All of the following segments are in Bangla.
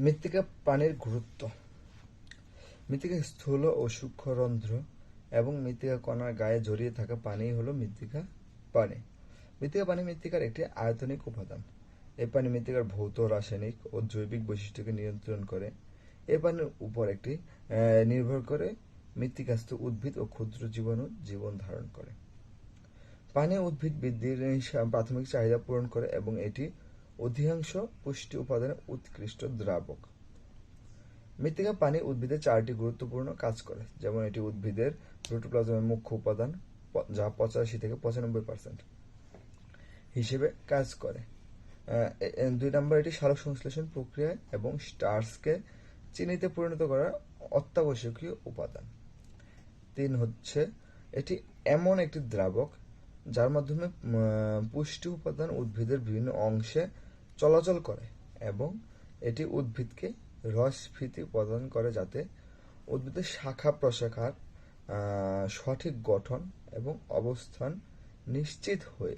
মৃত্তিকা পানির গুরুত্ব। মৃত্তিকা স্থূল ও সূক্ষ্ম রন্ধ্র এবং মৃত্তিকা কণার গায়ে জড়িয়ে থাকা পানিই হলো মৃত্তিকা পানি। মৃত্তিকা পানি মৃত্তিকার একটি আয়তনিক উপাদান। এই পানি মৃত্তিকার ভৌত, রাসায়নিক ও জৈবিক বৈশিষ্ট্যকে নিয়ন্ত্রণ করে। এই পানির উপর একটি নির্ভর করে মৃত্তিকাস্থ উদ্ভিদ ও ক্ষুদ্র জীবাণু জীবন ধারণ করে। পানি উদ্ভিদ বৃদ্ধির প্রাথমিক চাহিদা পূরণ করে এবং এটি অধিকাংশ পুষ্টি উপাদানের উৎকৃষ্ট দ্রাবক। মৃত্তিকা পানি উদ্ভিদের 4টি গুরুত্বপূর্ণ কাজ করে, যেমন এটি উদ্ভিদের প্রোটোপ্লাজমের মুখ্য উপাদান যা 85 থেকে 95% হিসেবে কাজ করে। 2 নম্বর, এটি সালোক সংশ্লেষণ প্রক্রিয়া এবং স্টার্চকে চিনিতে পরিণত করার অত্যাবশ্যকীয় উপাদান। 3 হচ্ছে, এটি এমন একটি দ্রাবক যার মাধ্যমে পুষ্টি উপাদান উদ্ভিদের বিভিন্ন অংশে চলাচল করে এবং এটি উদ্ভিদকে রসস্ফীতি প্রদান করে যাতে উদ্ভিদের শাখা প্রশাখার সঠিক গঠন এবং অবস্থান নিশ্চিত হয়ে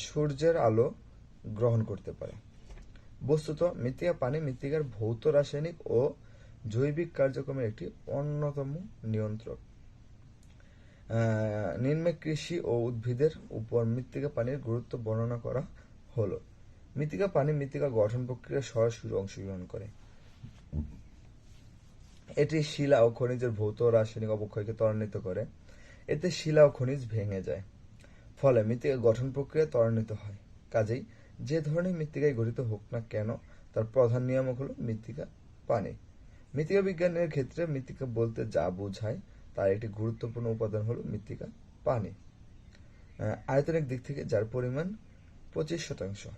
সূর্যের আলো গ্রহণ করতে পারে। বস্তুত মৃত্তিকা পানি মৃত্তিকার ভৌত, রাসায়নিক ও জৈবিক কার্যক্রমের একটি অন্যতম নিয়ন্ত্রক। নিম্নে কৃষি ও উদ্ভিদের উপর মৃত্তিকা পানির গুরুত্ব বর্ণনা করা হলো। মৃত্তিকা পানি মৃত্তিকা গঠন প্রক্রিয়ায় সরাসরি অংশগ্রহণ করে। এটি শিলা ও খনিজের ভৌত ও রাসায়নিক অবক্ষয়কে ত্বরান্বিত করে। এতে শিলা ও খনিজ ভেঙে যায়, ফলে মৃত্তিকা গঠন প্রক্রিয়া ত্বরান্বিত হয়। কাজেই যে ধরনের মৃত্তিকায় গঠিত হোক না কেন, তার প্রধান নিয়ামক হলো মৃত্তিকা পানি। মৃত্তিকা বিজ্ঞানের ক্ষেত্রে মৃত্তিকা বলতে যা বোঝায় তার একটি গুরুত্বপূর্ণ উপাদান হলো মৃত্তিকা পানি। আয়তনিক দিক থেকে যার পরিমাণ 25%।